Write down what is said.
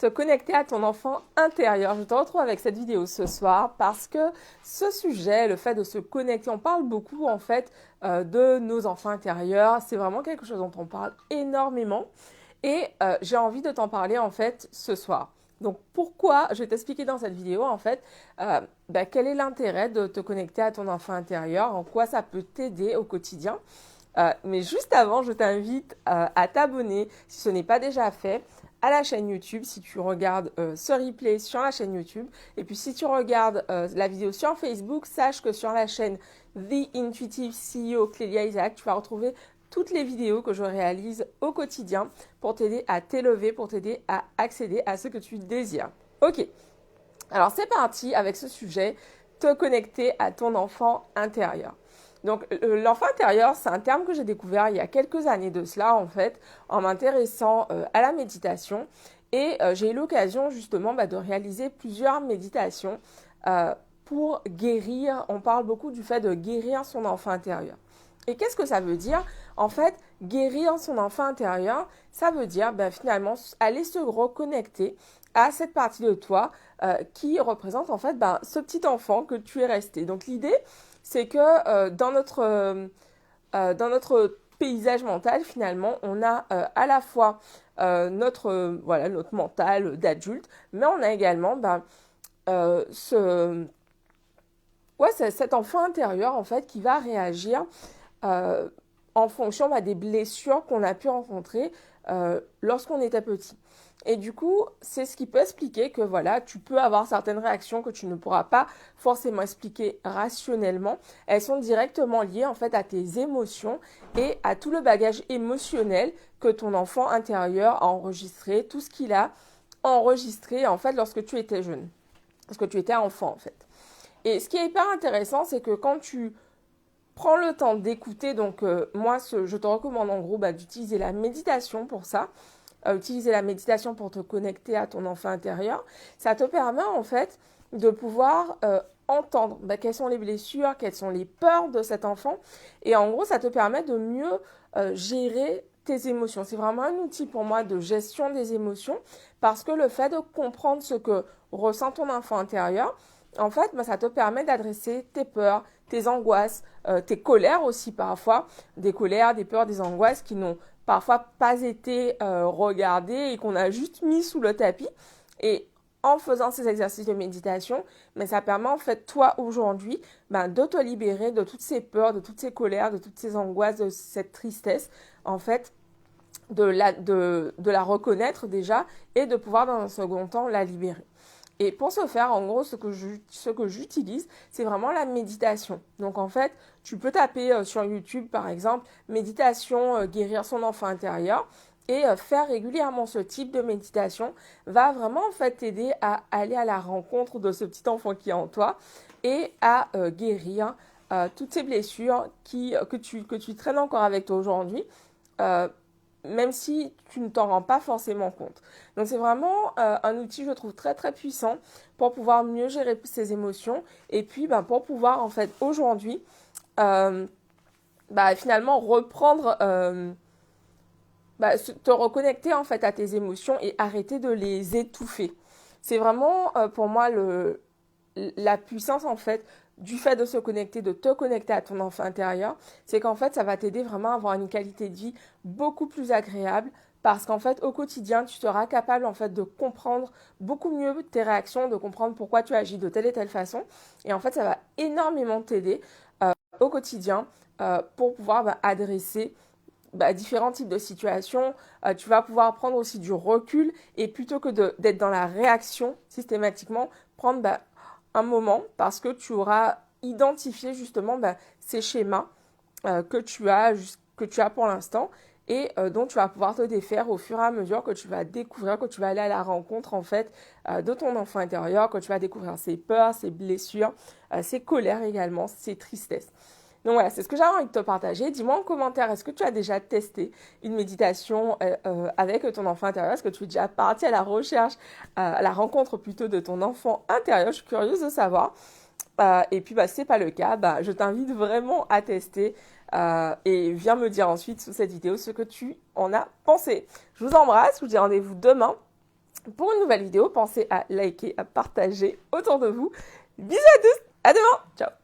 te connecter à ton enfant intérieur. Je te retrouve avec cette vidéo ce soir parce que ce sujet, le fait de se connecter, on parle beaucoup en fait de nos enfants intérieurs. C'est vraiment quelque chose dont on parle énormément et j'ai envie de t'en parler en fait ce soir. Donc pourquoi, je vais t'expliquer dans cette vidéo en fait quel est l'intérêt de te connecter à ton enfant intérieur, en quoi ça peut t'aider au quotidien. Mais juste avant, je t'invite à t'abonner si ce n'est pas déjà fait à la chaîne YouTube, si tu regardes ce replay sur la chaîne YouTube. Et puis si tu regardes la vidéo sur Facebook, sache que sur la chaîne The Intuitive CEO Clélia Isaac, tu vas retrouver toutes les vidéos que je réalise au quotidien pour t'aider à t'élever, pour t'aider à accéder à ce que tu désires. Ok, alors c'est parti avec ce sujet, te connecter à ton enfant intérieur. Donc l'enfant intérieur, c'est un terme que j'ai découvert il y a quelques années de cela en fait, en m'intéressant à la méditation. Et j'ai eu l'occasion justement de réaliser plusieurs méditations pour guérir. On parle beaucoup du fait de guérir son enfant intérieur. Et qu'est-ce que ça veut dire? En fait, guérir son enfant intérieur, ça veut dire finalement aller se reconnecter à cette partie de toi qui représente en fait ce petit enfant que tu es resté. Donc l'idée, c'est que dans notre paysage mental, finalement, on a à la fois notre mental d'adulte, mais on a également cet enfant intérieur en fait qui va réagir en fonction des blessures qu'on a pu rencontrer lorsqu'on était petit. Et du coup, c'est ce qui peut expliquer que tu peux avoir certaines réactions que tu ne pourras pas forcément expliquer rationnellement. Elles sont directement liées en fait à tes émotions et à tout le bagage émotionnel que ton enfant intérieur a enregistré, tout ce qu'il a enregistré en fait lorsque tu étais jeune, lorsque tu étais enfant en fait. Et ce qui est hyper intéressant, c'est que quand tu prends le temps d'écouter, donc je te recommande en gros d'utiliser la méditation pour ça. Utiliser la méditation pour te connecter à ton enfant intérieur, ça te permet en fait de pouvoir entendre quelles sont les blessures, quelles sont les peurs de cet enfant. Et en gros, ça te permet de mieux gérer tes émotions. C'est vraiment un outil pour moi de gestion des émotions parce que le fait de comprendre ce que ressent ton enfant intérieur, en fait, ça te permet d'adresser tes peurs, tes angoisses, tes colères aussi parfois, des colères, des peurs, des angoisses qui n'ont parfois pas été regardées et qu'on a juste mis sous le tapis. Et en faisant ces exercices de méditation, ça permet en fait toi aujourd'hui de te libérer de toutes ces peurs, de toutes ces colères, de toutes ces angoisses, de cette tristesse, en fait, de la reconnaître déjà et de pouvoir dans un second temps la libérer. Et pour ce faire, en gros, ce que j'utilise, c'est vraiment la méditation. Donc, en fait, tu peux taper sur YouTube, par exemple, méditation, guérir son enfant intérieur. Et faire régulièrement ce type de méditation va vraiment, en fait, t'aider à aller à la rencontre de ce petit enfant qui est en toi et à guérir toutes ces blessures que tu traînes encore avec toi aujourd'hui. Même si tu ne t'en rends pas forcément compte. Donc c'est vraiment un outil, je trouve, très très puissant pour pouvoir mieux gérer ses émotions et puis pour pouvoir en fait aujourd'hui finalement reprendre, te reconnecter en fait à tes émotions et arrêter de les étouffer. C'est vraiment pour moi la puissance en fait du fait de se connecter, de te connecter à ton enfant intérieur, c'est qu'en fait, ça va t'aider vraiment à avoir une qualité de vie beaucoup plus agréable parce qu'en fait, au quotidien, tu seras capable en fait de comprendre beaucoup mieux tes réactions, de comprendre pourquoi tu agis de telle et telle façon. Et en fait, ça va énormément t'aider au quotidien pour pouvoir adresser différents types de situations. Tu vas pouvoir prendre aussi du recul et plutôt que d'être dans la réaction systématiquement, prendre un moment parce que tu auras identifié justement ces schémas que tu as pour l'instant et dont tu vas pouvoir te défaire au fur et à mesure que tu vas découvrir, que tu vas aller à la rencontre en fait de ton enfant intérieur, que tu vas découvrir ses peurs, ses blessures, ses colères également, ses tristesses. Donc voilà, c'est ce que j'avais envie de te partager. Dis-moi en commentaire, est-ce que tu as déjà testé une méditation avec ton enfant intérieur? Est-ce que tu es déjà parti à la recherche, à la rencontre plutôt de ton enfant intérieur? Je suis curieuse de savoir. Et puis, si ce n'est pas le cas, je t'invite vraiment à tester et viens me dire ensuite sous cette vidéo ce que tu en as pensé. Je vous embrasse, je vous dis rendez-vous demain pour une nouvelle vidéo. Pensez à liker, à partager autour de vous. Bisous à tous, à demain, ciao.